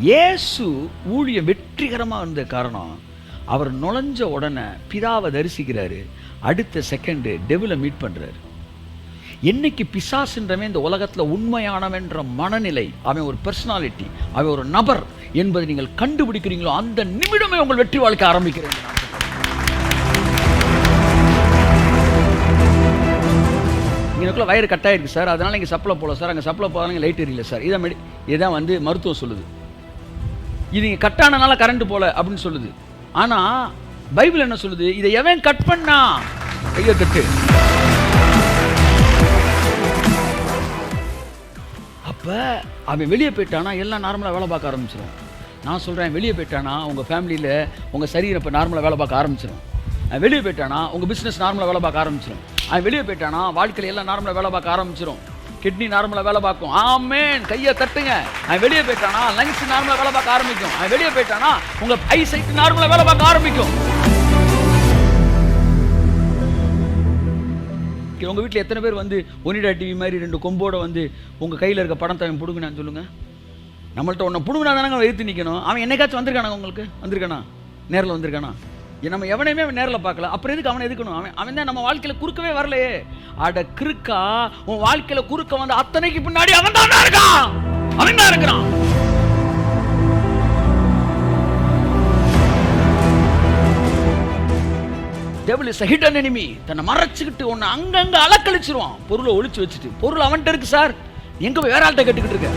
இயேசு ஊழியம் வெற்றிகரமாக இருந்த காரணம், அவர் நுழைஞ்ச உடனே பிதாவை தரிசிக்கிறாரு, அடுத்த செகண்டு டெவிலை மீட் பண்ணுறாரு. என்னைக்கு பிசாசுன்றவன் இந்த உலகத்தில் உண்மையானவன்ற மனநிலை, அவன் ஒரு பர்சனாலிட்டி, அவன் ஒரு நபர் என்பதை நீங்கள் கண்டுபிடிக்கிறீங்களோ அந்த நிமிடமே உங்கள் வெற்றி வாழ்க்கை ஆரம்பிக்கிறீங்க. எனக்குள்ள வயிறு கட்டாயிருக்கு சார், அதனால இங்கே சப்ளை போகல சார், அங்கே சப்ளை போகலாம் லைட் எரியல சார், இதான் வந்து மருத்துவம் சொல்லுது. இது இங்கே கட்டானனால கரண்ட் போல அப்படின்னு சொல்லுது. ஆனால் பைபிள் என்ன சொல்லுது? இதை எவன் கட் பண்ணா? கையை தட்டு. அப்போ அவன் வெளியே போயிட்டானா எல்லாம் நார்மலாக வேலை பார்க்க ஆரம்பிச்சிடும். நான் சொல்கிறேன், வெளியே போயிட்டானா உங்கள் ஃபேமிலியில் உங்கள் சரீரம் இப்போ நார்மலாக வேலை பார்க்க ஆரம்பிச்சிடும். வெளியே போயிட்டானா உங்கள் பிஸ்னஸ் நார்மலாக வேலை பார்க்க ஆரம்பிச்சிடும். அவன் வெளியே போயிட்டானா வாழ்க்கையில் எல்லாம் நார்மலாக வேலை பார்க்க ஆரம்பிச்சிடும். கிட்னி நார்மலாக வேலை பார்க்கும். ஆமேன், கையை தட்டுங்க. அவன் வெளியே போயிட்டானா லங்ஸ் நார்மலாக வேலை பார்க்க ஆரம்பிக்கும். அவன் வெளியே போயிட்டானா உங்கள் ஐ சைட் நார்மலாக வேலை பார்க்க ஆரம்பிக்கும். உங்கள் வீட்டில் எத்தனை பேர் வந்து ஒனிடா டிவி மாதிரி 2 கொம்போட வந்து உங்கள் கையில் இருக்க படத்தை அவன் பிடுங்கினான்னு சொல்லுங்கள். நம்மள்ட்ட ஒன்று பிடுங்கினா தானே எழுத்து நிற்கணும். அவன் என்னைக்காச்சும் வந்திருக்கானா? உங்களுக்கு வந்திருக்கானா? நேரில் வந்திருக்கானா? நம்ம எவனையுமே நேரில் பார்க்கல, அப்புறம் எதுக்கு அவனை எதுக்கணும்? அவன் தான் நம்ம வாழ்க்கையில் குறுக்கவே வரலையே. அட கிறுக்கா, உன் வாழ்க்கையில் குறுக்க வந்து அத்தனைக்கு பின்னாடி அவன் தான் இருக்கான், அவன் தான் இருக்கிறான். devil is a hidden enemy. தன்னை மறைச்சிக்கிட்டு உன்னை அங்கங்க அலக்கழிச்சிருவான், பொருளை ஒளிச்சு வச்சுட்டு. பொருள் அவன்கிட்ட இருக்கு சார், எங்க போய் வேற ஆள்கிட்ட கட்டுக்கிட்டு இருக்க?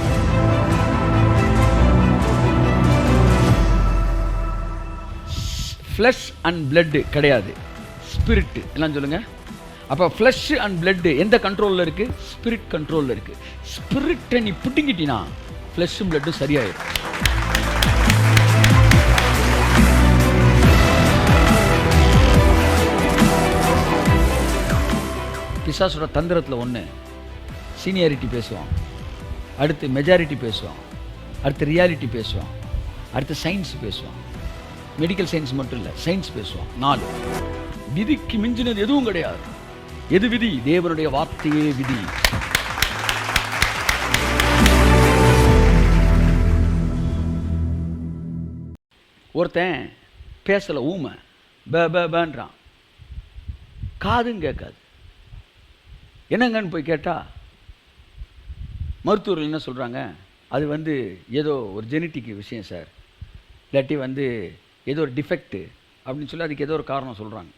ஃப்ளஷ் அண்ட் பிளட் கிடையாது, ஸ்பிரிட். எல்லாம் சொல்லுங்க. அப்போ ஃப்ளஷ் அண்ட் பிளட் எந்த கண்ட்ரோலில் இருக்கு? ஸ்பிரிட் கண்ட்ரோலில் இருக்கு. ஸ்பிரிட்டை நீ பிடுங்கிட்டினா ஃப்ளஷும் பிளட்டும் சரியாயிடும். பிசாசோட தந்திரத்தில் ஒன்று, சீனியாரிட்டி பேசுவான், அடுத்து மெஜாரிட்டி பேசுவான், அடுத்து ரியாலிட்டி பேசுவான், அடுத்து சயின்ஸ் பேசுவான். மெடிக்கல் சயின்ஸ் மட்டும் இல்லை, சயின்ஸ் பேசுவான். 4 விதிக்கு மிஞ்சினது எதுவும் கிடையாது. எது விதி? தேவனுடைய வார்த்தையே விதி. ஒருத்தன் பேசல, ஊமை, பேன்றான், காதும் கேட்காது. என்னங்கன்னு போய் கேட்டால் மருத்துவர்கள் என்ன சொல்கிறாங்க? அது வந்து ஏதோ ஒரு ஜெனட்டிக் விஷயம் சார், இல்லாட்டி வந்து ஏதோ ஒரு டிஃபெக்ட்டு அப்படின்னு சொல்லி அதுக்கு ஏதோ ஒரு காரணம் சொல்கிறாங்க.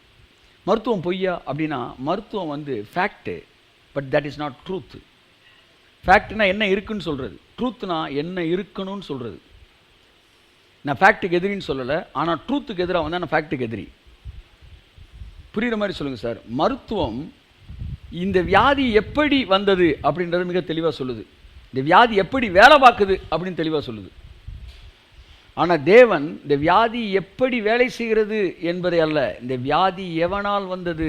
மருத்துவம் பொய்யா அப்படின்னா, மருத்துவம் வந்து fact, but that is not truth. ஃபேக்ட்னா என்ன இருக்குன்னு சொல்கிறது, ட்ரூத்னா என்ன இருக்கணும்னு சொல்கிறது. நான் ஃபேக்ட்டுக்கு எதிரின்னு சொல்லலை, ஆனால் ட்ரூத்துக்கு எதிராக வந்தால் நான் ஃபேக்ட்டுக்கு எதிரி. புரிகிற மாதிரி சொல்லுங்கள் சார். மருத்துவம் இந்த வியாதி எப்படி வந்தது அப்படின்றது மிக தெளிவாக சொல்லுது. இந்த வியாதி எப்படி வேலை பார்க்குது அப்படின்னு தெளிவாக சொல்லுது. ஆனால் தேவன் இந்த வியாதி எப்படி வேலை செய்கிறது என்பதை அல்ல, இந்த வியாதி எவனால் வந்தது,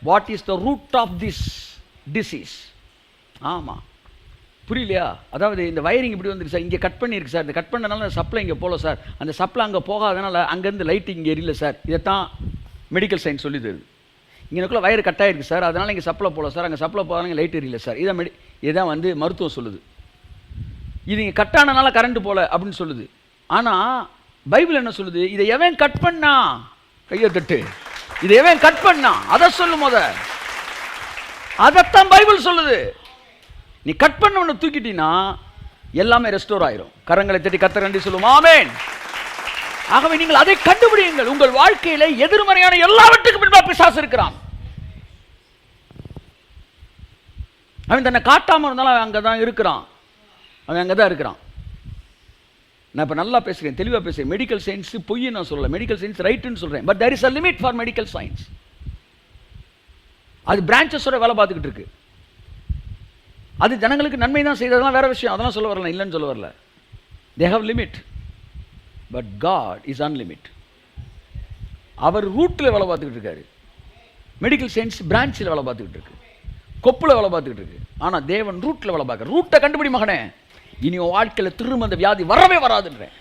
what is the root of this disease. ஆமாம், புரியலையா? அதாவது இந்த வயரிங் இப்படி வந்துருக்கு சார், இங்கே கட் பண்ணியிருக்கு சார், இந்த கட் பண்ணனால சப்ளை இங்கே போகல சார், அந்த சப்ளை அங்கே போகாதனால அங்கேருந்து லைட்டு இங்கே எரியல சார். இதைத்தான் மெடிக்கல் சயின்ஸ் சொல்லி தருது. இங்கேக்குள்ள வயிறு கட்டாயிருக்கு சார், அதனால் இங்கே சப்ளை போகல சார், அங்கே சப்ளை போகாதனால லைட் எரியல சார். இதான் வந்து மருத்துவம் சொல்லுது. இது இங்கே கட்டானனால கரண்ட் போகல அப்படின்னு சொல்லுது. ஆனால் பைபிள் என்ன சொல்லுது? இதை எவன் கட் பண்ணா? கையை தட்டு. இதை எவன் கட் பண்ணா? அதை சொல்லும் போத. அதைத்தான் பைபிள் சொல்லுது. நீ கட் பண்ண ஒன்று தூக்கிட்டீங்கன்னா எல்லாமே ரெஸ்டோர் ஆயிரும். கரங்களை தட்டி கர்த்தர் நன்றி சொல்லுவோம். ஆமென். ஆகவே நீங்கள் அதை கண்டுபிடியுங்கள். உங்கள் வாழ்க்கையில எதிர்மறையான எல்லாவற்றுக்கும் பின்பாக பிசாசு இருக்கிறான். அவன் தன்னை காட்டாமல் இருந்தாலும் அவன் அங்கே தான் இருக்கிறான், அவன் அங்கே தான் இருக்கிறான். நான் இப்போ நல்லா பேசுகிறேன், தெளிவாக பேசுகிறேன். மெடிக்கல் சயின்ஸ் பொய் நான் சொல்லலை, மெடிக்கல் சயின்ஸ் ரைட்டுன்னு சொல்கிறேன். But there is a limit for medical science. அது பிரான்ச்சஸோட வேலை பார்த்துக்கிட்டு இருக்கு. அது ஜனங்களுக்கு நன்மை தான் செய்ததெல்லாம் வேற விஷயம், அதெல்லாம் சொல்ல வரல, இல்லைன்னு சொல்ல வரல. They have limit, but God is unlimit. அவர் ரூட்டில் வேலை பார்த்துக்கிட்டு இருக்காரு. மெடிக்கல் சயின்ஸ் பிரான்ச்சில் வேலை பார்த்துக்கிட்டு இருக்கு, கொப்பில் வேலை பார்த்துக்கிட்டு இருக்கு. ஆனால் தேவன் ரூட்டில் வேலை பார்க்க. ரூட்டை கண்டுபிடி மகனே, இனி உன் வாழ்க்கையில் திரும்ப அந்த வியாதி வரவே வராதுன்றேன்.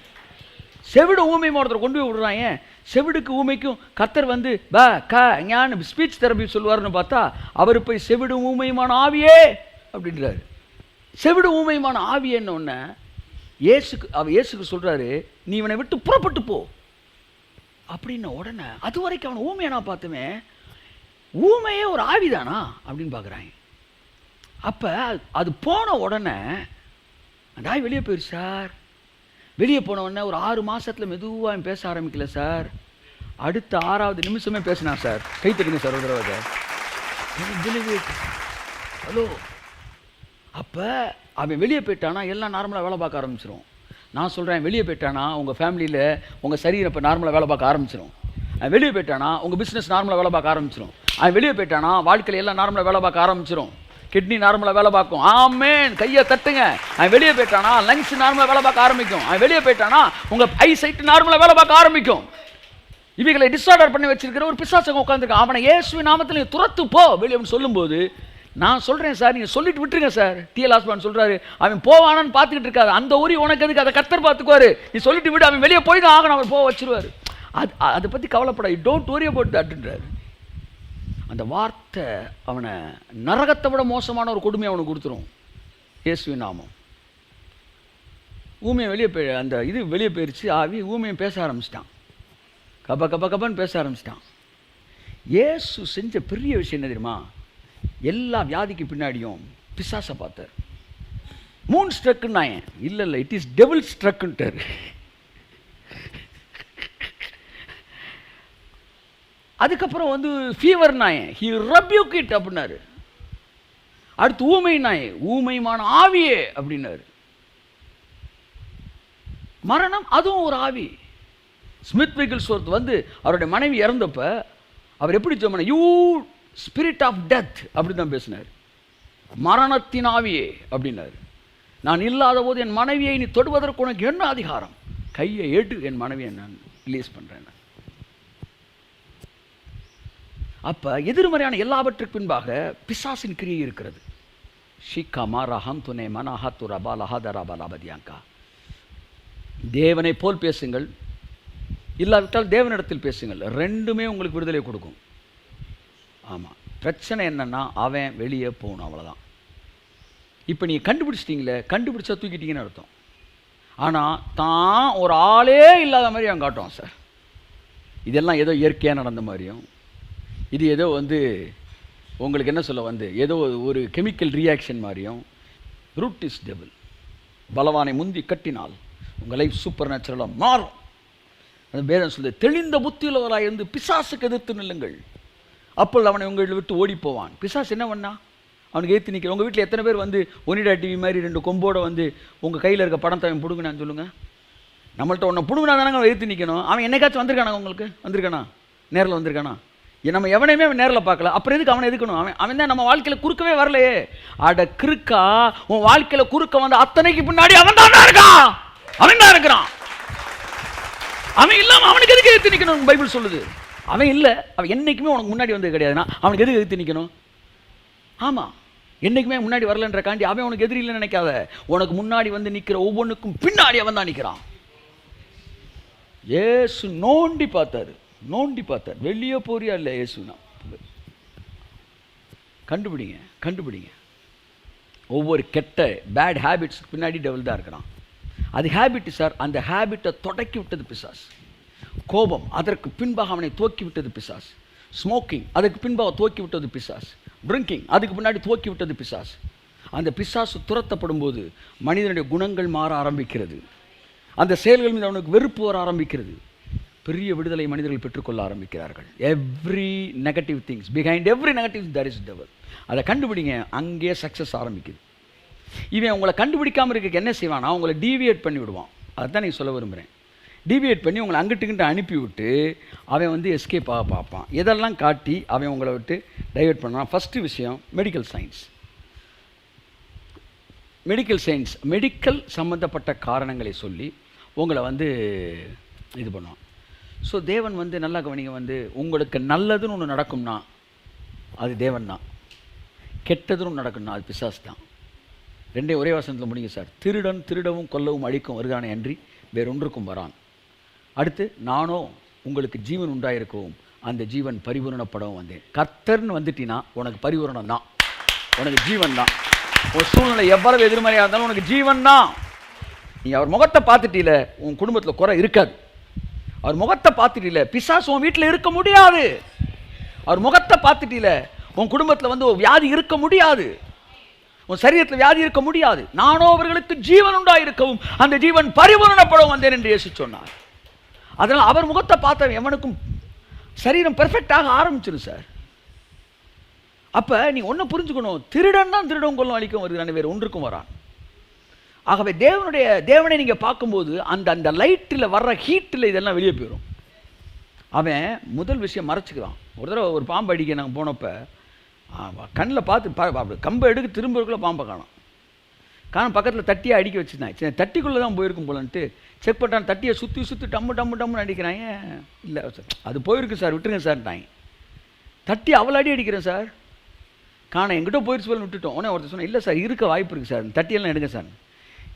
செவிடு ஊமையும் ஒருத்தர் கொண்டு போய் விடுறான். ஏன் செவிடுக்கு ஊமைக்கும் கர்த்தர் வந்து ஞான ஸ்பீச் தெரப்பி சொல்லுவார்னு பார்த்தா அவர் போய் செவிடு ஊமையுமான ஆவியே அப்படின்றாரு. செவிடு ஊமையுமான ஆவி என்ன ஒன்று, இயேசுக்கு சொல்கிறாரு, நீ இவனை விட்டு புறப்பட்டு போ அப்படின்ன உடனே அது வரைக்கும் அவனை ஊமையை நான் பார்த்துவேன், ஊமையே ஒரு ஆவிதானா அப்படின்னு பார்க்குறாங்க. அப்போ அது போன உடனே அந்த ஆவி வெளியே போயிரு சார். வெளியே போன உடனே ஒரு 6 மாதத்தில் மெதுவாக பேச ஆரம்பிக்கல சார். அடுத்த 6வது நிமிஷமே பேசினான் சார். கை தட்டுங்க சார் ஒரு தடவை. ஹலோ. அப்போ அவன் வெளியே போயிட்டானா எல்லாம் நார்மலாக வேலை பார்க்க ஆரம்பிச்சிடும். நான் சொல்கிறேன், வெளியே போயிட்டானா உங்கள் ஃபேமிலியில் உங்கள் சரீரம் இப்போ நார்மலாக வேலை பார்க்க ஆரம்பிச்சிடும். அவன் வெளியே போயிட்டானா உங்கள் பிஸ்னஸ் நார்மலாக வேலை பார்க்க ஆரம்பிச்சிடும். அவன் வெளியே போயிட்டானா வாழ்க்கையில் எல்லாம் நார்மலாக வேலை பார்க்க ஆரம்பிச்சிடும். கிட்னி நார்மலாக வேலை பார்க்கும். ஆமேன், கையை தட்டுங்க. அவன் வெளியே போயிட்டானா லங்ஸ் நார்மலாக வேலை பார்க்க ஆரம்பிக்கும். அவன் வெளியே போயிட்டானா உங்கள் ஐ சைட் நார்மலாக வேலை பார்க்க ஆரம்பிக்கும். இவைகளை டிஸார்டர் பண்ணி வச்சிருக்கிற ஒரு பிசாசங்க உட்காந்துருக்கான். அவனை இயேசுவின் நாமத்தில் நீ துரத்து போ வெளியே சொல்லும்போது நான் சொல்கிறேன் சார், நீங்கள் சொல்லிட்டு விட்டுருங்க சார். டிஎல் ஆஸ்பான் சொல்கிறாரு, அவன் போவானான்னு பார்த்துக்கிட்டு இருக்காது, அந்த ஊரி உனக்கு எதுக்கு, அதை கர்த்தர் பார்த்துக்குவாரு, நீ சொல்லிட்டு விட்டு அவன் வெளியே போய் தான் ஆகணும், அவர் போக வச்சிருவார். அதை பற்றி கவலைப்படாது, டோன்ட் வரி அபவுட் தட்ன்றார். அந்த வார்த்தை அவனை நரகத்தை விட மோசமான ஒரு கொடுமையை அவனுக்கு கொடுத்துரும். இயேசுவின் நாமம். ஊமையை வெளியே அந்த இது வெளியே போயிடுச்சு. ஆவி ஊமையை பேச ஆரம்பிச்சிட்டான். கப்பன்னு பேச ஆரம்பிச்சிட்டான். இயேசு செஞ்ச பெரிய விஷயம் என்ன தெரியுமா? எல்லா வியாதிக்கு பின்னாடியும் பிசாசை பார்த்தார். மூன் ஸ்ட்ரக்குன்னா இல்லை, இட் இஸ் டெவில் ஸ்ட்ரக்குன்ட்டார். அதுக்கப்புறம் வந்து ஃபீவர் நாயன், ஹி ரப்யூக் இட் அப்படின்னாரு. அடுத்து ஊமை நாயன், ஊமைமான ஆவியே அப்படின்னாரு. மரணம் அதுவும் ஒரு ஆவி. ஸ்மித் விகில்ஸ்வொர்த் வந்து அவருடைய மனைவி இறந்தப்ப அவர் எப்படி சொன்னார்? யூ ஸ்பிரிட் ஆஃப் டெத் அப்படி தான் பேசினார். மரணத்தின் ஆவியே அப்படின்னாரு. நான் இல்லாத போது என் மனைவியை நீ தொடுவதற்கு உனக்கு என்ன அதிகாரம்? கையை ஏட்டு, என் மனைவியை நான் ரிலீஸ் பண்ணுறேன். அப்போ எதிர்மறையான எல்லாவற்றுக்கு பின்பாக பிசாசின் கிரியை இருக்கிறது. ஷிகா மாராஹம் துணை மனஹா துரபா லஹாதராபா லாபதியாங்கா. தேவனை போல் பேசுங்கள், இல்லாவிட்டால் தேவனிடத்தில் பேசுங்கள். ரெண்டுமே உங்களுக்கு விடுதலை கொடுக்கும். ஆமாம், பிரச்சனை என்னன்னா அவன் வெளியே போகணும், அவ்வளோதான். இப்போ நீங்கள் கண்டுபிடிச்சிட்டிங்களே, கண்டுபிடிச்சா தூக்கிட்டீங்கன்னு அர்த்தம். ஆனால் தான் ஒரு ஆளே இல்லாத மாதிரி அவன் காட்டுவான் சார். இதெல்லாம் ஏதோ இயற்கையாக நடந்த மாதிரியும், இது ஏதோ வந்து உங்களுக்கு என்ன சொல்ல வந்து ஏதோ ஒரு கெமிக்கல் ரியாக்ஷன் மாதிரியும். Root is devil. பலவானை முந்தி கட்டினால் உங்கள் லைஃப் சூப்பர் நேச்சுரலாக மாறும். அந்த பேதம் சொல்லுது, தெளிந்த புத்தியுள்ளவராக இருந்து பிசாசுக்கு எதிர்த்து நில்லுங்கள், அப்பொழுது அவனை உங்களை விட்டு ஓடி போவான். பிசாசு என்ன பண்ணா? அவனுக்கு ஏற்றி நிற்கிற. உங்கள் வீட்டில் எத்தனை பேர் வந்து ஒனிடா டிவி மாதிரி 2 கொம்போட வந்து உங்கள் கையில் இருக்க படத்தை அவன் பிடுங்கினான்னு சொல்லுங்கள். நம்மள்ட்ட ஒன்று பிடுங்கினா தானே அவன் ஏற்றி நிற்கணும். அவன் என்னைக்காச்சும் வந்திருக்கானா? உங்களுக்கு வந்திருக்கானா? நேரில் வந்திருக்கானா? நம்ம எவனையுமே அவன் நேரில் பார்க்கல, அப்புறம் எதுக்கு அவனை எதுக்கணும்? அவன் தான் நம்ம வாழ்க்கையில் குறுக்கவே வரலையே. அட கிறுக்கா, உன் வாழ்க்கையில் குறுக்க வந்து அத்தனைக்கு பின்னாடி அவன் தான் இருக்கான். அவன் தான் இருக்கிறான். அவன் இல்லாமல் அவனுக்கு எதுக்கு எதிர்த்து நிற்கணும்? பைபிள் சொல்லுது. அவன் இல்லை, அவன் என்றைக்குமே உனக்கு முன்னாடி வந்தது கிடையாதுன்னா அவனுக்கு எதுக்கு எதிர்த்து நிற்கணும்? ஆமாம், என்றைக்குமே முன்னாடி வரலன்ற காண்டி அவன் உனக்கு எதிரி இல்லைன்னு நினைக்காத. உனக்கு முன்னாடி வந்து நிற்கிற ஒவ்வொன்றுக்கும் பின்னாடி அவன் தான் நிற்கிறான். ஏசு நோண்டி பார்த்தாரு, வெளியே போறியா இல்லை ஏசுனா? கண்டுபிடிங்க. ஒவ்வொரு கெட்ட பேட் ஹேபிட்ஸ் பின்னாடி டெவில் தான் இருக்கிறான். அது ஹேபிட் சார். அந்த ஹேபிட்டை தொடக்கி விட்டது பிசாஸ். கோபம், அதற்கு பின்பாக அவனை துவக்கி விட்டது பிசாஸ். ஸ்மோக்கிங், அதுக்கு பின்பாக துவக்கி விட்டது பிசாஸ். ட்ரிங்கிங், அதுக்கு பின்னாடி துவக்கி விட்டது பிசாஸ். அந்த பிசாசு துரத்தப்படும் போது மனிதனுடைய குணங்கள் மாற ஆரம்பிக்கிறது. அந்த செயல்கள் மீது அவனுக்கு வெறுப்பு வர ஆரம்பிக்கிறது. பெரிய விடுதலை மனிதர்கள் பெற்றுக்கொள்ள ஆரம்பிக்கிறார்கள். Every negative things, behind every negative there is devil. அதை கண்டுபிடிங்க, அங்கேயே சக்ஸஸ் ஆரம்பிக்குது. இவன் உங்களை கண்டுபிடிக்காமல் இருக்க என்ன செய்வானா? உங்களை டீவியேட் பண்ணி விடுவான். அதுதான் நீ சொல்ல விரும்புகிறேன். டீவியேட் பண்ணி உங்களை அங்கிட்டுக்கிட்ட அனுப்பி விட்டு அவன் வந்து எஸ்கேப் ஆக பார்ப்பான். இதெல்லாம் காட்டி அவன் உங்களை விட்டு டைவெர்ட் பண்ணுவான். ஃபஸ்ட்டு விஷயம் மெடிக்கல் சயின்ஸ். மெடிக்கல் சம்மந்தப்பட்ட காரணங்களை சொல்லி உங்களை வந்து இது பண்ணுவான். ஸோ தேவன் வந்து நல்லா கவனிங்க, வந்து உங்களுக்கு நல்லதுன்னு ஒன்று நடக்கும்னா அது தேவன் தான், கெட்டதுன்னு நடக்கும்னா அது பிசாசு தான். ரெண்டே ஒரே வசனத்தில் முடிங்க சார். திருடன் திருடவும் கொல்லவும் அழிக்கும் வருதானே அன்றி வேறொன்றுக்கும் வரான். அடுத்து, நானோ உங்களுக்கு ஜீவன் உண்டாயிருக்கவும் அந்த ஜீவன் பரிபூரணப்படவும் வந்தேன். கர்த்தர்னு வந்துட்டினா உனக்கு பரிபூரணம் தான், உனக்கு ஜீவன் தான். ஒரு சூழ்நிலை எவ்வளவு எதிர்மறையாக இருந்தாலும் உனக்கு ஜீவன் தான். நீ அவர் முகத்தை பார்த்துட்டீல, உன் குடும்பத்தில் குறை இருக்காது. அவர் முகத்தை பார்த்துட்டீல, பிசாசு உன் வீட்டில் இருக்க முடியாது. அவர் முகத்தை பார்த்துட்டீல, உன் குடும்பத்தில் வந்து வியாதி இருக்க முடியாது, உன் சரீரத்தில் வியாதி இருக்க முடியாது. நானோ அவர்களுக்கு ஜீவன் உண்டாயிருக்கவும் அந்த ஜீவன் பரிபூரணப்படவும் வந்தேன் என்று இயேசு சொன்னார். அதனால் அவர் முகத்தை பார்த்த எவனுக்கும் சரீரம் பெர்ஃபெக்டாக ஆரம்பிச்சிடும் சார். அப்போ நீ ஒன்று புரிஞ்சுக்கணும், திருடன் தான் திருடன் கொள்ளும் அழிக்கும் வருகிறான், வேறு ஒன்றுக்கும் வரான். ஆகவே தேவனை நீங்கள் பார்க்கும்போது அந்த அந்த லைட்டில் வர்ற ஹீட்டில் இதெல்லாம் வெளியே போயிடும். அவன் முதல் விஷயம் மறைச்சிக்கிறான். ஒரு தடவை ஒரு பாம்பு அடிக்க நாங்கள் போனப்போ கண்ணில் பார்த்து கம்பை எடுக்க திரும்பக்குள்ளே பாம்பை காணும் பக்கத்தில் தட்டியை அடிக்க வச்சுருந்தேன். சரி, தட்டிக்குள்ளே தான் போயிருக்கும் போலன்ட்டு செக் பண்ணுறான். தட்டியை சுற்றி டம்முன்னு அடிக்கிறாங்க. இல்லை சார், அது போயிருக்கு சார், விட்டுருங்க சார்ட்டாங்க. தட்டி அவ்வளோ அடி அடிக்கிறேன் சார், காண எங்கிட்ட போயிடுச்சு போல விட்டுட்டோம். உடனே ஒருத்தர் சொன்னேன், இல்லை சார் இருக்க வாய்ப்பு இருக்குது சார், தட்டியெல்லாம் எடுங்க சார்.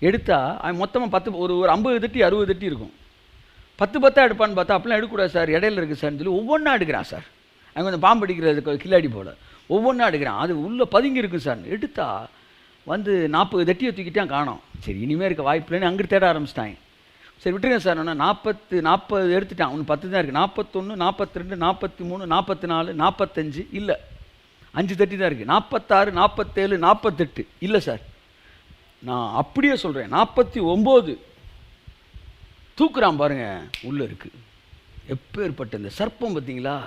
எடுத்தால் அவன் மொத்தமாக ஒரு 50 தட்டி 60 தட்டி இருக்கும். 10 எடுப்பான்னு பார்த்தா அப்படிலாம் எடுக்கக்கூடாது சார், இடையில இருக்குது சார்னு சொல்லி ஒவ்வொன்றா எடுக்கிறான் சார். அங்கே கொஞ்சம் பாம்பு அடிக்கிறது கில்லாடி போல் ஒவ்வொன்றா எடுக்கிறான். அது உள்ளே பதுங்கி இருக்குது சார். எடுத்தா வந்து 40 தட்டியை தூக்கிட்டான், காணோம். சரி, இனிமேல் இருக்க வாய்ப்பு இல்லைன்னு அங்கே தேட ஆரம்பிச்சிட்டாங்க. சரி விட்டுருங்க சார். ஆனால் 40 எடுத்துட்டான். ஒன்று 10 தான் இருக்குது. 41, 42, 43, 44, 45 இல்லை, 5 தட்டி தான் இருக்குது. 46, 47, 48 இல்லை சார். நான் அப்படியே சொல்கிறேன், 49 தூக்குறான் பாருங்க, உள்ளே இருக்குது. எப்பேற்பட்ட இந்த சர்ப்பம் பார்த்தீங்களா?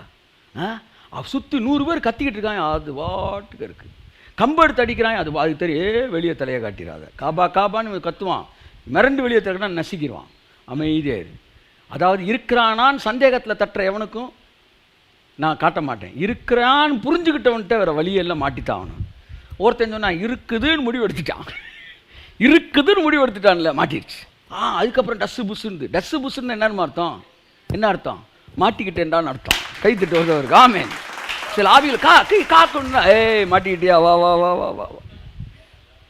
சுற்றி 100 பேர் கத்திக்கிட்டு இருக்காங்க, அது வாட்டுக்கு இருக்குது. கம்பு எடுத்து அடிக்கிறான், அது தெரியும், வெளியே தலையை காட்டிடாத, காபான்னு கத்துவான், மிரண்டு வெளியே தடுக்கினா நசிக்கிடுவான். அமைதியாரு. அதாவது இருக்கிறானான்னு சந்தேகத்தில் தட்டுற எவனுக்கும் நான் காட்ட மாட்டேன். இருக்கிறான்னு புரிஞ்சுக்கிட்டவன்ட்ட வேறு வழியெல்லாம் மாட்டித்தான் அவனு. ஒருத்தன் சொன்னான் இருக்குதுன்னு முடிவெடுத்துட்டான்ல, மாட்டிடுச்சு. அதுக்கப்புறம் டஸ்ஸு புஸ்ஸுன்னு என்ன அர்த்தம்? மாட்டிக்கிட்டேன்டான்னு அர்த்தம். கை தட்டு வருது. ஆமேன். சில ஆவிகள் காக்கணும்னா மாட்டிக்கிட்டியா, வா வா வா வா வா வா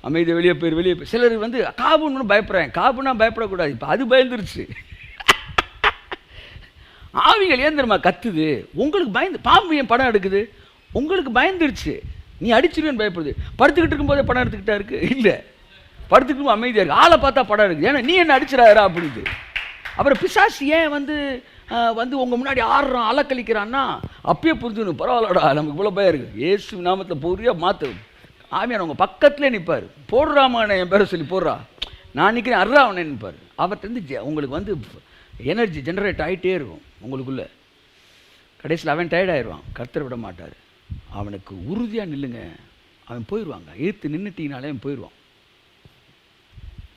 அமைதி, வெளியே போயிரு. சிலர் வந்து காபுன்னு பயப்படுறேன். காபுன்னா பயப்படக்கூடாது, இப்போ அது பயந்துருச்சு. ஆவிகள் ஏன் தெரியுமா கத்துது? உங்களுக்கு பயந்து. பாம்பு ஏன் படம் எடுக்குது? உங்களுக்கு பயந்துருச்சு, நீ அடிச்சிருவேன்னு பயப்படுது. படுத்துக்கிட்டு இருக்கும்போதே படம் எடுத்துக்கிட்டா இருக்கு? இல்லை, படுத்துக்கிட்டு அமைதியாக இருக்குது. ஆளை பார்த்தா படம் இருக்குது, ஏன்னா நீ என்ன அடிச்சிடாரா அப்படின்ட்டு. அப்புறம் பிசாசு ஏன் வந்து உங்கள் முன்னாடி ஆடுறான், அலக்கழிக்கிறான்னா அப்பயே புரிஞ்சுக்கணும், பரவாயில்லடா நமக்கு இவ்வளோ பயம் இருக்குது, இயேசு நாமத்தில் பொறியாக மாற்று. ஆமியான உங்கள் பக்கத்துலேயே நிற்பார். போடுறாமான என் பேரை சொல்லி போடுறா, நான் நிற்கிறேன், அர்றா அவனை நிற்பார். அவர்கிட்ட உங்களுக்கு வந்து எனர்ஜி ஜென்ரேட் ஆகிட்டே இருக்கும் உங்களுக்குள்ளே. கடைசியில் அவன் டயர்ட் ஆயிடுவான், கர்த்தர் விட மாட்டார். அவனுக்கு உறுதியாக நில்லுங்க, அவன் போயிடுவாங்க. ஏற்று நின்றுட்டிங்கனாலே அவன் போயிடுவான்.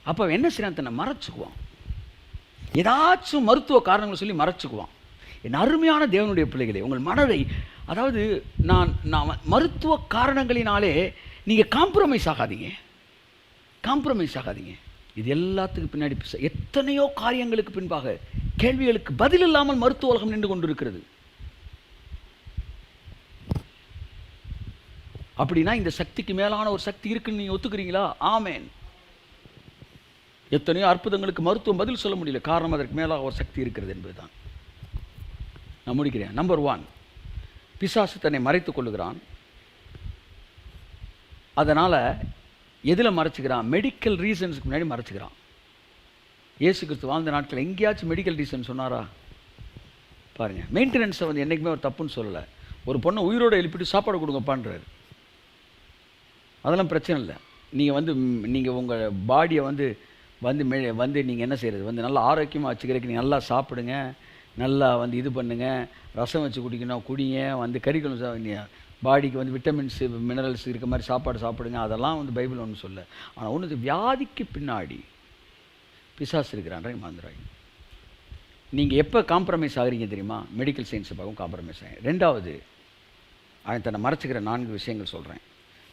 அப்போ அவன் என்ன செய்யறான்? தன்னை மறைச்சிக்குவான், ஏதாச்சும் மருத்துவ காரணங்களை சொல்லி மறைச்சிக்குவான். என் அருமையான தேவனுடைய பிள்ளைகளே, உங்கள் மனதை, அதாவது நான் மருத்துவ காரணங்களினாலே நீங்கள் காம்ப்ரமைஸ் ஆகாதீங்க. இது எல்லாத்துக்கும் பின்னாடி எத்தனையோ காரியங்களுக்கு பின்பாக கேள்விகளுக்கு பதில் இல்லாமல் மருத்துவ உலகம் நின்று கொண்டிருக்கிறது. அப்படின்னா இந்த சக்திக்கு மேலான ஒரு சக்தி இருக்குன்னு நீங்கள் ஒத்துக்கிறீங்களா? ஆமேன். எத்தனையோ அற்புதங்களுக்கு மருத்துவம் பதில் சொல்ல முடியல, காரணம் அதற்கு மேலாக ஒரு சக்தி இருக்கிறது என்பதுதான். நான் முடிக்கிறேன். நம்பர் 1, பிசாசு தன்னை மறைத்துக் கொள்ளுகிறான். அதனால் எதில் மறைச்சிக்கிறான்? மெடிக்கல் ரீசன்ஸுக்கு முன்னாடி மறைச்சிக்கிறான். இயேசு கிறிஸ்து வாழ்ந்த நாட்கள் எங்கேயாச்சும் மெடிக்கல் ரீசன் சொன்னாரா? பாருங்கள், மெயின்டெனன்ஸை வந்து என்றைக்குமே ஒரு தப்புன்னு சொல்லலை. ஒரு பொண்ணை உயிரோடு எழுப்பிட்டு சாப்பாடு கொடுங்கப்பான்றார். அதெல்லாம் பிரச்சனை இல்லை. நீங்கள் உங்கள் பாடியை வந்து நீங்கள் என்ன செய்கிறது, வந்து நல்லா ஆரோக்கியமாக வச்சுக்கிறதுக்கு நீங்கள் நல்லா சாப்பிடுங்க, நல்லா வந்து இது பண்ணுங்கள், ரசம் வச்சு குடிக்கணும் குடிங்க, வந்து கறிக்கணும், பாடிக்கு வந்து விட்டமின்ஸ் மினரல்ஸ் இருக்க மாதிரி சாப்பாடு சாப்பிடுங்க. அதெல்லாம் வந்து பைபிள் ஒன்று சொல்ல. ஆனால் ஒன்று, வியாதிக்கு பின்னாடி பிசாசு இருக்கிறான்ற மறந்துடுறாங்க. நீங்கள் எப்போ காம்ப்ரமைஸ் ஆகிறீங்க தெரியுமா? மெடிக்கல் சயின்ஸை பார்க்கும் காம்ப்ரமைஸ் ஆகிறேன். 2வது, அவன் தன்னை மறைச்சிக்கிற 4 விஷயங்கள் சொல்கிறேன்.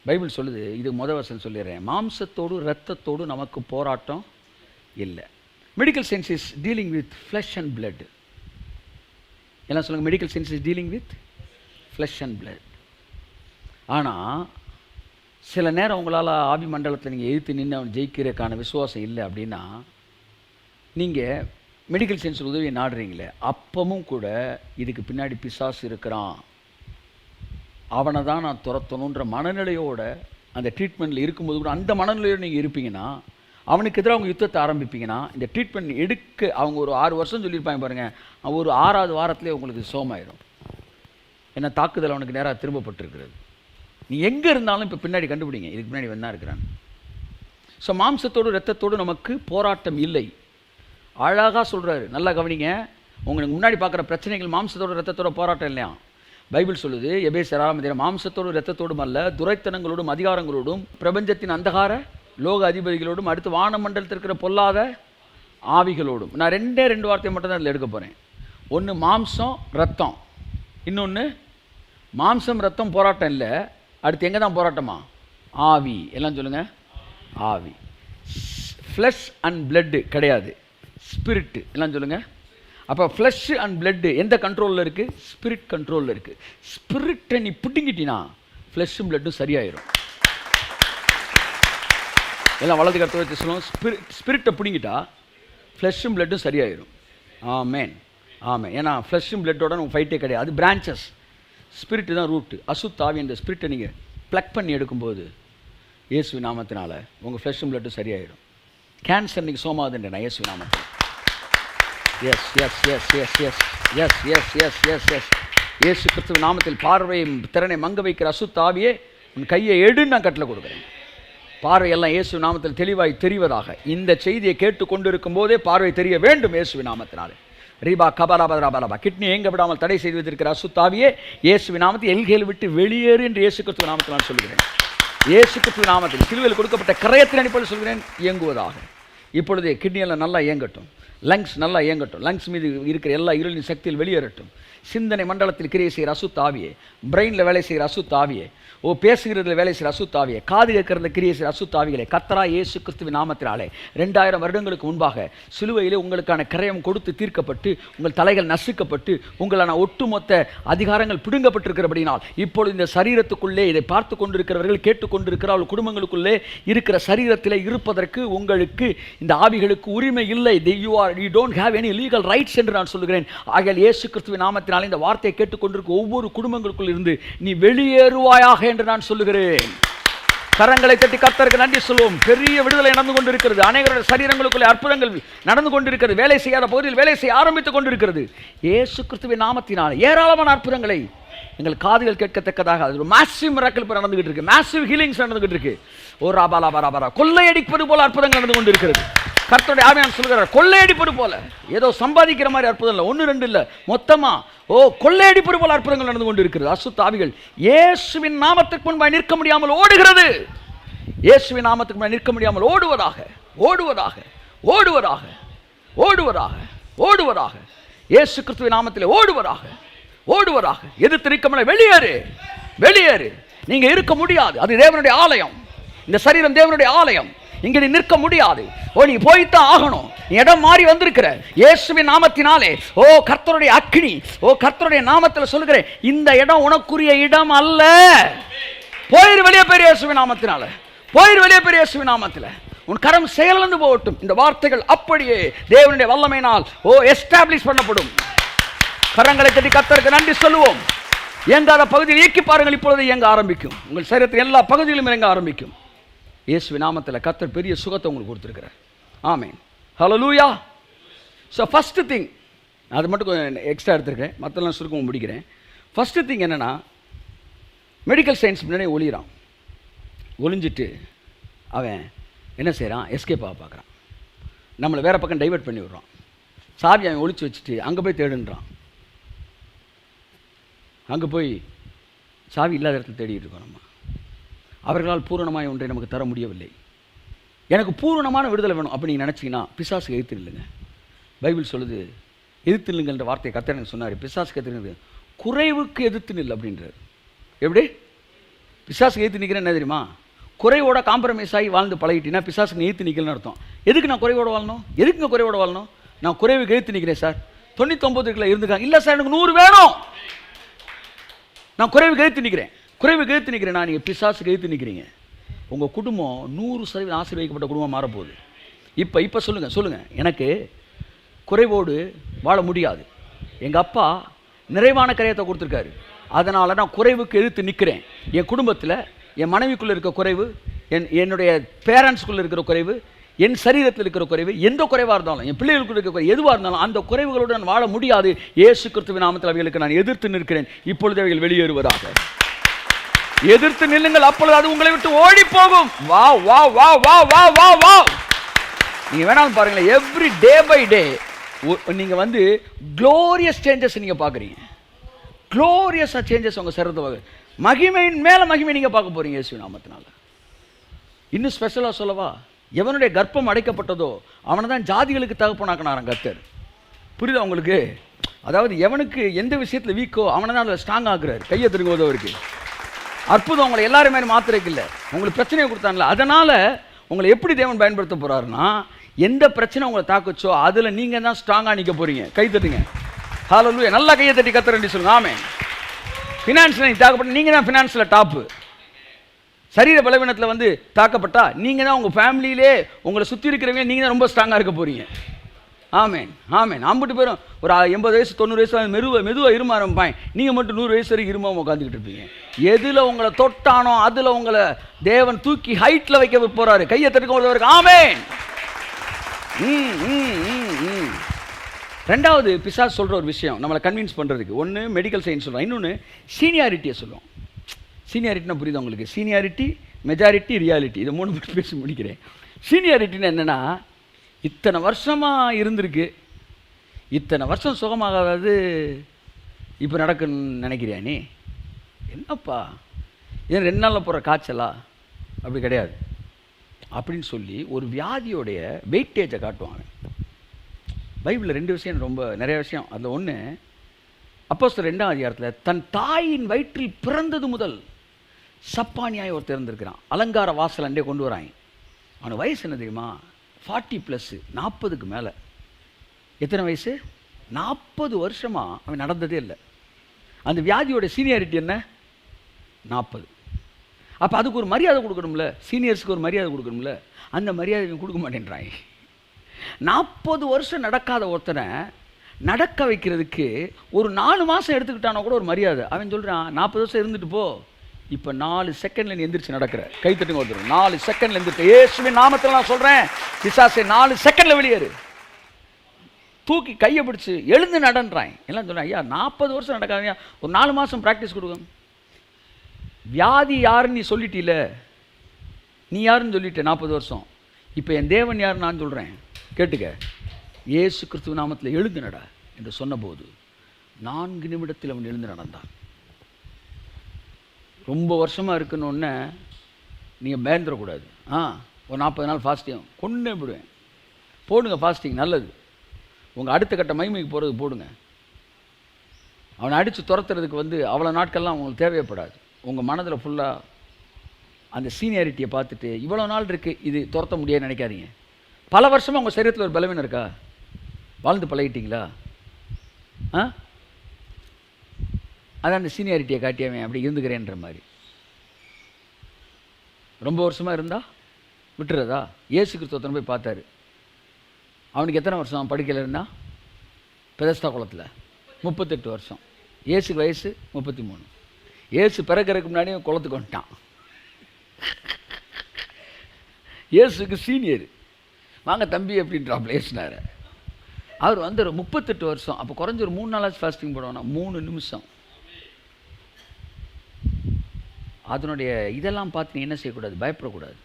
பைபிள் சொல்லுது, இது வசனம் சொல்லிடுறேன், மாம்சத்தோடு இரத்தத்தோடு நமக்கு போராட்டம் இல்லை. Medical science is dealing with flush and blood. எல்லாம் சொல்லுங்கள், medical science is dealing with flush and blood. ஆனால் சில நேரம் உங்களால் ஆவி மண்டலத்தில் நீங்கள் எதிர்த்து நின்று அவன் ஜெயிக்கிறதுக்கான விசுவாசம் இல்லை அப்படின்னா நீங்கள் மெடிக்கல் சயின்ஸ் உதவியை நாடுறீங்களே, அப்பவும் கூட இதுக்கு பின்னாடி பிசாசு இருக்கிறான், அவனை தான் நான் துரத்தணுன்ற மனநிலையோட அந்த ட்ரீட்மெண்ட்டில் இருக்கும்போது கூட அந்த மனநிலையோடு நீங்கள் இருப்பீங்கன்னா அவனுக்கு எதிராக அவங்க யுத்தத்தை ஆரம்பிப்பீங்கன்னா இந்த ட்ரீட்மெண்ட் எடுக்க அவங்க ஒரு 6 வருஷம் சொல்லியிருப்பாங்க பாருங்கள், ஒரு 6வது வாரத்திலே உங்களுக்கு சோமாயிரும். ஏன்னா தாக்குதல் அவனுக்கு நேராக திரும்பப்பட்டிருக்கிறது. நீ எங்கே இருந்தாலும் இப்போ பின்னாடி கண்டுபிடிங்க, இதுக்கு பின்னாடி வந்தா இருக்கிறான். ஸோ மாம்சத்தோடு இரத்தத்தோடு நமக்கு போராட்டம் இல்லை. அழகாக சொல்கிறாரு, நல்லா கவனிங்க. உங்களுக்கு முன்னாடி பார்க்குற பிரச்சனைகள் மாம்சத்தோடு இரத்தத்தோட போராட்டம் இல்லையா? பைபிள் சொல்லுது எபேசியர் 6 மாம்சத்தோடு இரத்தத்தோடும் அல்ல, துரைத்தனங்களோடும் அதிகாரங்களோடும் பிரபஞ்சத்தின் அந்தகார லோக அதிபதிகளோடும் அடுத்து வானமண்டலத்தில் இருக்கிற பொல்லாத ஆவிகளோடும். நான் 2 வார்த்தையை மட்டும் தான் இதில் எடுக்க போகிறேன். ஒன்று மாம்சம் ரத்தம், இன்னொன்று மாம்சம் ரத்தம் போராட்டம் இல்லை. அடுத்து எங்கே தான் போராட்டமா? ஆவி. எல்லாம் சொல்லுங்கள், ஆவி. ஃப்ளஷ் அண்ட் பிளட்டு கிடையாது, ஸ்பிரிட்டு. எல்லாம் சொல்லுங்கள். அப்போ ஃப்ளஷ் அண்ட் பிளட்டு எந்த கண்ட்ரோலில் இருக்குது? ஸ்பிரிட் கண்ட்ரோலில் இருக்குது. ஸ்பிரிட்டை நீ பிடிங்கிட்டினா ஃப்ளஷும் பிளட்டும் சரியாயிடும். எல்லாம் வலது கருத்தை வச்சு சொல்லுவோம், ஸ்பிரிட்டை பிடிங்கிட்டா ஃப்ளஷும் பிளட்டும் சரியாயிடும். ஆமேன், ஆமாம். ஏன்னா ஃப்ளஷும் பிளட்டோட நமக்கு ஃபைட்டே கிடையாது, அது பிரான்ச்சஸ். ஸ்பிரிட்டு தான் ரூட்டு. அசுத்தாவி என்ற ஸ்பிரிட்டை நீங்கள் ப்ளக் பண்ணி எடுக்கும்போது இயேசு நாமத்தினால உங்கள் ஃப்ளஷும் பிளட்டும் சரியாயிடும். கேன்சர் நீங்கள் சோமாதுன்றேன் இயேசு நாமத்தில். எஸ் எஸ் எஸ் எஸ் எஸ் எஸ் எஸ் எஸ் எஸ் எஸ் இயேசு கிறிஸ்துவின் நாமத்தில் பார்வையை திறனை மங்க வைக்கிற அசுத்தாவியே உன் கையை எடுன்னு நான் கட்டளை கொடுக்குறேன். பார்வையெல்லாம் இயேசு நாமத்தில் தெளிவாய் தெரிவதாக. இந்த செய்தியை கேட்டுக்கொண்டிருக்கும் போதே பார்வை தெரிய வேண்டும் இயேசுவின் நாமத்தினாலே. ரீபா கபராபராபராபா கிட்னி ஏங்க விடாமல் தடை செய்து வைத்திருக்கிற அசுத்தாவியே இயேசுவின் நாமத்தில் எல்கையில் விட்டு வெளியேறு என்று இயேசு கிறிஸ்துவின் நாமத்தில் நான் சொல்கிறேன். இயேசு கிறிஸ்துவின் நாமத்தில் சிலுவையில் கொடுக்கப்பட்ட கரையத்தின் அடிப்படையில் சொல்கிறேன், இயங்குவதாக. இப்பொழுதே கிட்னியெல்லாம் நல்லா இயங்கட்டும், லங்ஸ் நல்லா இயங்கட்டும், லங்ஸ் மீது இருக்கிற எல்லா இருளின் சக்தியில் வெளியேறட்டும். சிந்தனை மண்டலத்தில் கிரியை செய்கிற அசுத்தாவியே, பிரெயினில் வேலை செய்கிற அசுத்தாவியே, பேசுகிறதுல வேலை செய்கிற அசுத்தாவியே, காது கேட்கறதுல கிரியை செய்கிற அசுத்தாவிகளே, கர்த்தரா இயேசு கிறிஸ்துவின் நாமத்தினாலே 2000 வருடங்களுக்கு முன்பாக சிலுவையிலே உங்களுக்கான கிரயம் கொடுத்து தீர்க்கப்பட்டு உங்கள் தலைகள் நசுக்கப்பட்டு உங்களான ஒட்டுமொத்த அதிகாரங்கள் பிடுங்கப்பட்டிருக்கிறபடினால் இப்பொழுது இந்த சரீரத்துக்குள்ளே இதை பார்த்து கொண்டிருக்கிறவர்கள் கேட்டுக்கொண்டிருக்கிற அவள் குடும்பங்களுக்குள்ளே இருக்கிற சரீரத்தில் இருப்பதற்கு உங்களுக்கு இந்த ஆவிகளுக்கு உரிமை இல்லை. you don't have any legal rights என்று நான் சொல்லுகிறேன். ஆகையால் இயேசு கிறிஸ்துவின் நாமத்தினாலே இந்த வார்த்தையை கேட்டுக்கொண்டிருக்க ஒவ்வொரு குடும்பங்களுக்குள் இருந்து நீ வெளியேறுவாயாக என்று நான் சொல்லுகிறேன். கரங்களை தட்டி கர்த்தருக்கு நன்றி சொல்லுவோம். பெரிய விடுதலை நடந்து கொண்டிருக்கிறது. அநேகருடைய சரீரங்களுக்குள்ளே அற்புதங்கள் நடந்து கொண்டிருக்கிறது. வேலை செய்யாத பகுதியில் வேலை செய்ய ஆரம்பித்துக் கொண்டிருக்கிறது. இயேசு கிறிஸ்துவின் நாமத்தினால் ஏராளமான அற்புதங்களை எங்கள் காதுகள் கேட்கத்தக்கதாக அது ஒரு மேசிவ் மிராக்கிள் இப்போ நடந்துகிட்டு இருக்கு. மேசிவ் ஹீலிங்ஸ் நடந்துகிட்டு இருக்கு. ஓ ராபாலா பராபரா கொள்ளையடிப்பது போல அற்புதங்கள் நடந்து கொண்டிருக்கிறது. கர்த்தருடைய ஆவியானவர் சொல்கிறார், கொள்ளையடிப்பது போல. ஏதோ சம்பாதிக்கிற மாதிரி அற்புதம் இல்லை, 1 2 இல்லை, மொத்தமா கொள்ளையடிப்பது போல அற்புதங்கள் நடந்து கொண்டிருக்கிறது. அசுத்த ஆவிகள் இயேசுவின் நாமத்துக்கு முன்பாக நிற்க முடியாமல் ஓடுகிறது. இயேசுவின் நாமத்துக்கு முன்பாக நிற்க முடியாமல் ஓடுவதாக ஓடுவதாக ஓடுவதாக ஓடுவதாக ஓடுவதாக இயேசு கிறிஸ்துவின் நாமத்திலே ஓடுவதாக ஓடுவதாக. எதிர்த்து நிற்க முடியாது, வெளியேறு வெளியேறு. நீங்க இருக்க முடியாது, அது தேவனுடைய ஆலயம். இந்த சரீரம் தேவனுடைய ஆலயம். இங்க நீ நிற்க முடியாது. நீ போய்த்தான் ஆகணும். இடம் மாறி வந்திருக்கிற இயேசுவின் நாமத்தினாலே கர்த்தருடைய அக்கினி, கர்த்தருடைய நாமத்தில் சொல்லுகிறேன், இந்த இடம் உனக்குரிய இடம் அல்ல. போயிரு வெளியே பெரிய இயேசுவின் நாமத்தினால, போயிரு வெளியே பெரிய இயேசுவின் நாமத்தில். உன் கரம் செயலிழந்து போகட்டும். இந்த வார்த்தைகள் அப்படியே தேவனுடைய வல்லமையினால் எஸ்டாப்ளிஷ் பண்ணப்படும். கரங்களை தட்டி கர்த்தருக்கு நன்றி சொல்லுவோம். இயங்காத பகுதியில் இயக்கி பாருங்கள், இப்பொழுது இயங்க ஆரம்பிக்கும். உங்கள் சரீரத்தில் எல்லா பகுதியிலும் இயங்க ஆரம்பிக்கும். இயேசுவின் நாமத்தில் கர்த்தர் பெரிய சுகத்தை உங்களுக்கு கொடுத்துருக்கிறார். ஆமென், ஹல்லேலூயா. ஸோ ஃபஸ்ட்டு திங், அது மட்டும் கொஞ்சம் எக்ஸ்ட்ரா எடுத்துருக்கேன், மற்றெல்லாம் சுருக்கமாக முடிக்கிறேன். ஃபஸ்ட்டு திங் என்னென்னா, மெடிக்கல் சயின்ஸ் முன்னாடி ஒளிகிறான். ஒளிஞ்சிட்டு அவன் என்ன செய்கிறான்? எஸ்கேப் ஆக பார்க்குறான். நம்மளை வேறு பக்கம் டைவெர்ட் பண்ணி விடுறான். சாவி அவன் ஒளிச்சு வச்சுட்டு அங்கே போய் தேடுன்றான். அங்கே போய் சாவி இல்லாத இடத்துல தேடிட்டு இருக்கோம். நம்ம அவர்களால் பூரணமாய் ஒன்றை நமக்கு தர முடியவில்லை. எனக்கு பூரணமான விடுதலை வேணும் அப்படி நீங்கள் நினச்சிங்கன்னா பிசாசுக்கு எதிர்த்து நில்லுங்க. பைபிள் சொல்லுது, எதிர்த்து நில்லுங்கன்ற வார்த்தையை கர்த்தர் எனக்கு சொன்னார். பிசாசுக்கு எதிர்த்து நில்லு, குறைவுக்கு எதிர்த்து நில் அப்படின்றார். எப்படி? பிசாசுக்கு எதிர்த்து நிற்கிறேன் என்ன தெரியுமா? குறைவோட காம்ப்ரமைஸ் ஆகி வாழ்ந்து பழகிட்டீங்கன்னா பிசாசுக்கு எதிர்த்து நிற்கலன்னு அர்த்தம். எதுக்கு நான் குறைவோட வாழணும்? எதுக்குங்க குறைவோட வாழணும்? நான் குறைவுக்கு எதிர்த்து நிற்கிறேன் சார். 99 இருந்துக்காங்க, இல்லை சார் எனக்கு 100 வேணும். நான் குறைவுக்கு எதிர்த்து நிற்கிறேன், குறைவுக்கு எதிர்த்து நிற்கிறேன். நான் நீங்கள் பிசாசுக்கு எதிர்த்து நிற்கிறீங்க. உங்கள் குடும்பம் 100% ஆசீர்வதிக்கப்பட்ட குடும்பம் மாறப்போகுது. இப்போ சொல்லுங்கள், எனக்கு குறைவோடு வாழ முடியாது. எங்கள் அப்பா நிறைவான கரையத்தை கொடுத்துருக்காரு, அதனால் நான் குறைவுக்கு எதிர்த்து நிற்கிறேன். என் குடும்பத்தில் என் மனைவிக்குள்ளே இருக்க குறைவு, என்னுடைய பேரண்ட்ஸ்குள்ளே இருக்கிற குறைவு, என் சரீரத்தில் இருக்கிற குறைவு எந்த குறைவாக இருந்தாலும், என் பிள்ளைகளுக்கு இருக்கிற குறை எதுவாக இருந்தாலும், அந்த குறைவுகளோடு நான் வாழ முடியாது. இயேசு கிறிஸ்துவின் நாமத்தில் அவைகளுக்கு நான் எதிர்த்து நிற்கிறேன். இப்பொழுது அவைகள் வெளியேறுவதாக. எதிர்த்து நில்லுங்கள், அப்பொழுது அது உங்களை விட்டு ஓடி போகும். வா வா வா வா வா வா வா. நீங்க வேணாலும் பாருங்களேன், எவ்ரி டே பை டே நீங்க வந்து க்ளோரியஸ் சேஞ்சஸ் நீங்க பாக்குறீங்க. க்ளோரியஸா சேஞ்சஸ் உங்க சரீரத்தை மகிமையின் மேல மகிமை நீங்க பார்க்க போறீங்க இயேசு நாமத்தினால. இன்னும் ஸ்பெஷலா சொல்லவா, எவனுடைய கர்ப்பம் அடைக்கப்பட்டதோ அவனை தான் ஜாதிகளுக்கு தகப்பனாக்கினாராம் கர்த்தர். புரியுதா உங்களுக்கு? அதாவது எவனுக்கு எந்த விஷயத்துல வீக்கோ அவனை தான் அதில் ஸ்ட்ராங் ஆக்குறாரு. கையை திருங்குவதவருக்கு அற்புதம் உங்களை எல்லாரும் மாதிரி மாத்திரைக்கு இல்லை, உங்களுக்கு பிரச்சனையை கொடுத்தாங்களா, அதனால உங்களை எப்படி தேவன் பயன்படுத்த போறாருன்னா, எந்த பிரச்சனை உங்களை தாக்குச்சோ அதுல நீங்க தான் ஸ்ட்ராங்கா நிக்க போறீங்க. கை தட்டுங்க, ஹல்லேலூயா. நல்லா கையை தட்டி கர்த்தர் சொல்லுங்க, ஆமென். ஃபினான்ஸ்ல நீங்க தாக்கப்பட்ட நீங்க தான் ஃபினான்ஸ்ல டாப்பு. சரீர பலவீனத்தில் வந்து தாக்கப்பட்டா நீங்க தான் உங்க ஃபேமிலியிலே உங்களை சுற்றி இருக்கிறவங்க நீங்க தான் ரொம்ப ஸ்ட்ராங்கா இருக்க போறீங்க. ஆமென் ஆமென். அம்பிட்டு பேரும் ஒரு 80 வயசு 90 வயசு மெதுவாக இரும ஆரம்பிப்பாங்க, நீங்கள் மட்டும் 100 வயசு வரைக்கும் இருமாம உட்காந்துக்கிட்டு இருப்பீங்க. எதில் உங்களை தொட்டானோ அதில் உங்களை தேவன் தூக்கி ஹைட்டில் வைக்க போகிறாரு. கையை தட்டுக்க, ஆமென். ரெண்டாவது பிசாசு சொல்கிற ஒரு விஷயம் நம்மளை கன்வின்ஸ் பண்ணுறதுக்கு, ஒன்று மெடிக்கல் சயின்ஸ் சொல்லுவோம், இன்னொன்று சீனியாரிட்டியை சொல்லுவோம். சீனியாரிட்டினா புரியுது உங்களுக்கு? சீனியாரிட்டி, மெஜாரிட்டி, ரியாலிட்டி, இதை 3 பேசி முடிக்கிறேன். சீனியாரிட்டின்னு என்னென்னா, இத்தனை வருஷமாக இருந்திருக்கு, இத்தனை வருஷம் சுகமாகாது, இப்போ நடக்குன்னு நினைக்கிறியா நீ? என்னப்பா ஏன் 2 நாளில் போகிற காய்ச்சலா? அப்படி கிடையாது அப்படின்னு சொல்லி ஒரு வியாதியோடைய வெயிட்டேஜை காட்டுவாங்க. பைபிளில் 2 விஷயம், ரொம்ப நிறைய விஷயம். அதில் ஒன்று, அப்போஸ்தலர் 2ஆம் அதிகாரத்தில் தன் தாயின் வயிற்றில் பிறந்தது முதல் சப்பானியாய் ஒருத்தர் இருந்திருக்கிறான். அலங்கார வாசல் அண்டே கொண்டு வராங்க. அவனுக்கு வயசு என்ன தெரியுமா? 40+, 40க்கு மேலே. எத்தனை வயசு? 40 வருஷமா அவன் நடந்ததே இல்லை. அந்த வியாதியோட சீனியாரிட்டி என்ன? 40. அப்போ அதுக்கு ஒரு மரியாதை கொடுக்கணும்ல, சீனியர்ஸுக்கு ஒரு மரியாதை கொடுக்கணும்ல. அந்த மரியாதை கொடுக்க மாட்டேன்றாங்க. 40 வருஷம் நடக்காத ஒருத்தனை நடக்க வைக்கிறதுக்கு ஒரு 4 மாதம் எடுத்துக்கிட்டானா கூட ஒரு மரியாதை. அவன் சொல்கிறான், 40 வருஷம் இருந்துட்டு போ, இப்போ 4 செகண்ட்ல நீ எந்திரிச்சு நடக்கிற. கை தட்டுங்க ஒருத்தர். 4 செகண்ட்ல எந்திரிச்சு, இயேசுவின் நாமத்தில் நான் சொல்கிறேன், பிசாசே 4 செகண்ட்ல வெளியேறு. தூக்கி கையை பிடிச்சி எழுந்து நடன்றான். எல்லாம் சொல்கிறேன், ஐயா 40 வருஷம் நடக்காதீங்க, ஒரு 4 மாதம் ப்ராக்டிஸ் கொடுங்க. வியாதி யாருன்னு நீ சொல்லிட்டீல, நீ யாருன்னு சொல்லிட்ட 40 வருஷம். இப்போ என் தேவன் யாருன்னு நான் சொல்கிறேன், கேட்டுக்க. இயேசு கிறிஸ்துவ நாமத்தில் எழுந்து நட என்று சொன்னபோது 4 நிமிடத்தில் அவன் எழுந்து நடந்தான். ரொம்ப வருஷமாக இருக்குன்னு நீங்கள் பயந்துடக்கூடாது. ஒரு 40 நாள் ஃபாஸ்டிங் கொண்டே விடுவேன். போடுங்க ஃபாஸ்டிங், நல்லது. உங்கள் அடுத்த கட்ட மகிமைக்கு போகிறது போடுங்க. அவனை அடித்து துரத்துறதுக்கு வந்து அவ்வளோ நாட்கள்லாம் உங்களுக்கு தேவைப்படாது. உங்கள் மனதில் ஃபுல்லாக அந்த சீனியாரிட்டியை பார்த்துட்டு இவ்வளோ நாள் இருக்குது, இது துரத்த முடியாது நினைக்காதீங்க. பல வருஷமாக உங்கள் சரீரத்தில் ஒரு பலவீனம் இருக்கா? வாழ்ந்து பழகிட்டீங்களா? அதான் அந்த சீனியாரிட்டியை காட்டியவன் அப்படி இருந்துக்கிறேன்ற மாதிரி. ரொம்ப வருஷமாக இருந்தால் விட்டுறதா? இயேசு கிறிஸ்துவ போய் பார்த்தாரு. அவனுக்கு எத்தனை வருஷம் அவன் படுக்கையில் இருந்தான்? பெதஸ்தா குளத்தில் 38 வருஷம். இயேசுக்கு வயசு 33. இயேசு பிறக்கிறதுக்கு முன்னாடியே குளத்துக்கு வந்துட்டான். இயேசுக்கு சீனியர். வாங்க தம்பி அப்படின்றாப்ல பேசினார். அவர் வந்து ஒரு 38 வருஷம். அப்போ குறைஞ்ச ஒரு 3 நாளாச்சு ஃபாஸ்டிங் போடுவானா? 3 நிமிஷம். அதனுடைய இதெல்லாம் பார்த்து நீ என்ன செய்யக்கூடாது? பயப்படக்கூடாது.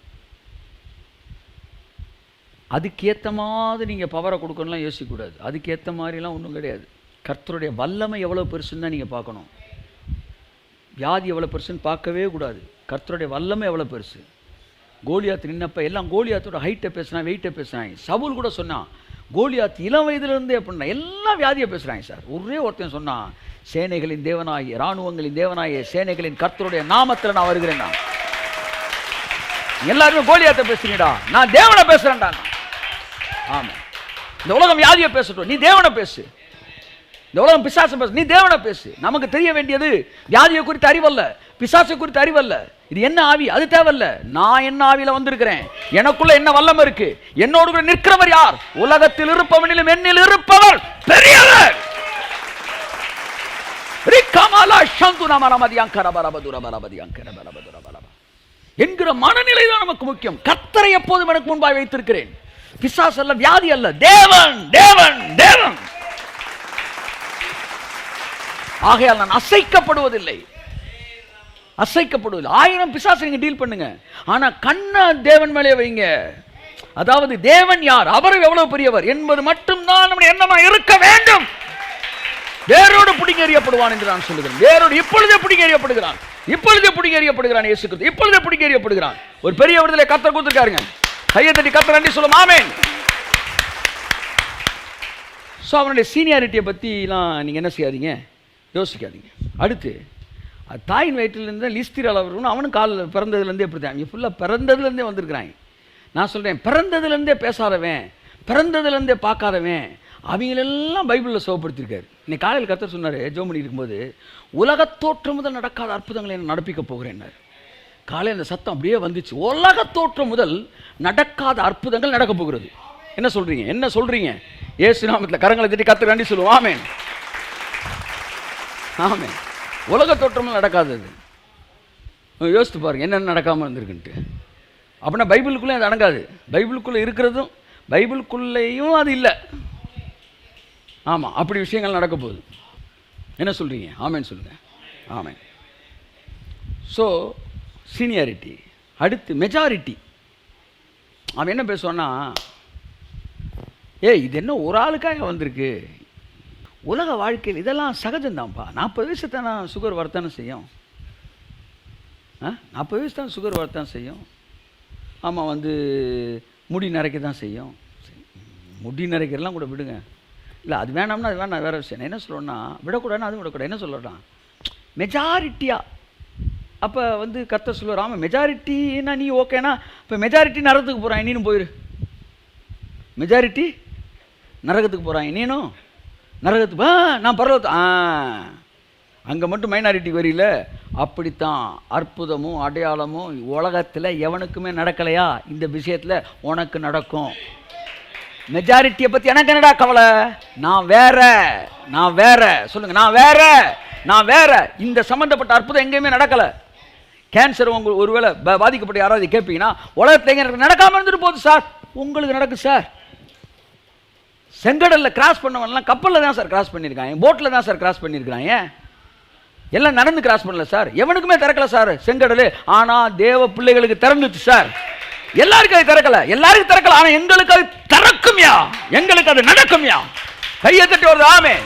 அதுக்கேற்ற மாதிரி நீங்கள் பவரை கொடுக்கணும்லாம் யோசிக்கக்கூடாது. அதுக்கேற்ற மாதிரிலாம் ஒன்றும் கிடையாது. கர்த்தருடைய வல்லமை எவ்வளோ பெருசுன்னு தான் நீங்கள் பார்க்கணும். வியாதி எவ்வளோ பெருசுன்னு பார்க்கவே கூடாது. கர்த்தருடைய வல்லமை எவ்வளோ பெருசு. கோலியாத் நின்னப்ப எல்லாம் கோலியாத்தோட ஹைட்டை பேசுனாங்க, வெயிட்டை பேசுனாங்க. சவுல் கூட சொன்னான், கோலியாத் இளம் வயதிலிருந்தே அப்படின்னா எல்லாம் வியாதியை பேசுகிறாங்க சார். ஒரே ஒருத்தன் சொன்னான், சேனைகளின் தேவனாகிய, இராணுவங்களின் தேவனாகிய, சேனைகளின் கர்த்தருடைய நாமத்தில் நான் வருகிறேன். நான் எல்லாருமே கோலியாத்தை பேசுறீடா, நான் தேவனை பேசுறேன்டா. ஆமாம், இந்த உலகம் வியாதியை பேசட்டும், நீ தேவனை பேசு. இந்த உலகம் பிசாசை பேசு, நீ தேவனை பேசு. நமக்கு தெரிய வேண்டியது வியாதியை குறித்து அறிவல்ல, பிசாசை குறித்து அறிவல்ல. இது என்ன ஆவி, அது தேவையில்ல. நான் என்ன ஆவியில வந்திருக்கிறேன், எனக்குள்ள என்ன வல்லமை இருக்கு, என்னோடு கூட நிற்கிறவர் யார்? உலகத்தில் இருப்பவனிலும் என்னில் இருப்பவர் பெரியவர். என்கிற மனநிலை தான் நமக்கு முக்கியம். கர்த்தரை எப்போதும் எனக்கு முன்பாய் வைத்திருக்கிறேன். பிசாசு அல்ல, வியாதி அல்ல, தேவன் தேவன் தேவன். ஆகையால் நான் அசைக்கப்படுவதில்லை. 1000 பிசாசு நீங்க டீல் பண்ணுங்க, ஆனா கண்ண தேவன் மேலே வைங்க. அதாவது தேவன் யார், அவர் எவ்வளவு பெரியவர் என்பது மட்டும்தான் நம்முடைய எண்ணமா இருக்க வேண்டும். வேரோடு பிடிங்க எறியப்படுவான் என்று நான் சொல்லுகிறேன். வேரோடு இப்பொழுதே பிடிங்க எறியப்படுகிறான், இப்பொழுதே பிடிங்க எறியப்படுகிறான். இயேசு கிறிஸ்து இப்பொழுதே பிடிங்க எறியப்படுகிறான். ஒரு பெரிய விடுதலை கர்த்தர் கொடுத்திருக்காருங்க. கையை தட்டி கர்த்தர் நன்றி சொல்லுவோம். ஆமென். ஸோ அவனுடைய சீனியாரிட்டியை பற்றிலாம் நீங்கள் என்ன செய்யாதீங்க, யோசிக்காதீங்க. அடுத்து தாயின் வயிற்றிலிருந்து லிஸ்திரால் அவர்களும் அவனும் காலில் பிறந்ததுலேருந்தே எப்படி தான், இங்கே ஃபுல்லாக பிறந்ததுலேருந்தே வந்திருக்கிறாங்க. நான் சொல்கிறேன், பிறந்ததுலேருந்தே பேசாதவன், பிறந்ததுலேருந்தே பார்க்காதவன், அவங்களெல்லாம் பைபிளில் சுகப்படுத்தியிருக்காரு. இன்னைக்கு காலையில் கர்த்தர் சொன்னார், ஜெபம் பண்ணி இருக்கும்போது, உலகத்தோற்றம் முதல் நடக்காத அற்புதங்களை என்ன நடப்பிக்க போகிறேன்னார். காலையில் அந்த சத்தம் அப்படியே வந்துச்சு. உலகத்தோற்றம் முதல் நடக்காத அற்புதங்கள் நடக்க போகிறது. என்ன சொல்கிறீங்க, என்ன சொல்கிறீங்க? இயேசு நாமத்தில் கரங்களை தட்டி கர்த்தர் நன்றி சொல்லுவோம். ஆமென் ஆமென். உலகத்தோற்றம் நடக்காதது யோசித்து பாருங்க, என்னென்ன நடக்காமல் இருந்திருக்குன்ட்டு. அப்படின்னா பைபிளுக்குள்ளே அது அடங்காது. பைபிளுக்குள்ளே இருக்கிறதும் பைபிளுக்குள்ளேயும் அது இல்லை. ஆமாம், அப்படி விஷயங்கள் நடக்க போகுது. என்ன சொல்கிறீங்க? ஆமென் சொல்லுங்கள். ஆமென். So seniority. அடுத்து மெஜாரிட்டி. அவன் என்ன பேசுவான்னா, இது என்ன ஒரு ஆளுக்காக வந்திருக்கு, உலக வாழ்க்கையில் இதெல்லாம் சகஜம்தான்ப்பா. 40 வயசு தானே சுகர் வரத்தானே செய்யும். 40 வயசு தான் சுகர் வரத்தான் செய்யும். ஆமாம், முடி நரைக்க தான் செய்யும். முடி நரைக்கிறலாம் கூட விடுங்க, இல்லை அது வேணாம்னா அது வேணாம், வேறு விஷயம். என்ன சொல்லணும்னா, விடக்கூடாதுன்னா அதுவும் விடக்கூடாது. என்ன சொல்லலாம், மெஜாரிட்டியாக. அப்போ கர்த்தர் சொல்லுவார், ஆமாம் மெஜாரிட்டின்னா நீ ஓகேனா, இப்போ மெஜாரிட்டி நரகத்துக்கு போகிறான், நீனும் போயிரு. மெஜாரிட்டி நரகத்துக்கு போகிறான், நீனும் நரகத்துக்கு நான் பரவத்து அங்கே மட்டும் மைனாரிட்டி வரியில. அப்படித்தான் அற்புதமும் அடையாளமும் உலகத்தில் எவனுக்குமே நடக்கலையா, இந்த விஷயத்தில் உனக்கு நடக்கும். மெஜாரிட்டியை பற்றி எனக்கு என்னடா கவலை, நான் வேற, நான் வேற. சொல்லுங்க, நான் வேற, நான் வேற. இந்த சம்மந்தப்பட்ட அற்புதம் எங்கேயுமே நடக்கலை. கேன்சர் உங்களுக்கு ஒருவேளை பாதிக்கப்பட்ட யாராவது கேட்பீங்கன்னா, உலகத்தில் எங்கே நடக்காமல் இருந்துட்டு போகுது சார், உங்களுக்கு நடக்கு சார். செங்கடலில் கிராஸ் பண்ணவன்லாம் கப்பலில் தான் சார் கிராஸ் பண்ணியிருக்காங்க, போட்டில் தான் சார் கிராஸ் பண்ணியிருக்கிறாங்க. எல்லாம் நடந்து கிராஸ் பண்ணல சார், எவனுக்குமே திறக்கல சார் செங்கடல். ஆனால் தேவ பிள்ளைகளுக்கு திறந்துச்சு சார். எல்லாருக்கும் அது திறக்கல, எல்லாருக்கும் திறக்கல, ஆனால் எங்களுக்கு அது திறக்கும்யா, எங்களுக்கு அது நடக்கும்யா. கையை தட்டி வருது. ஆமென்.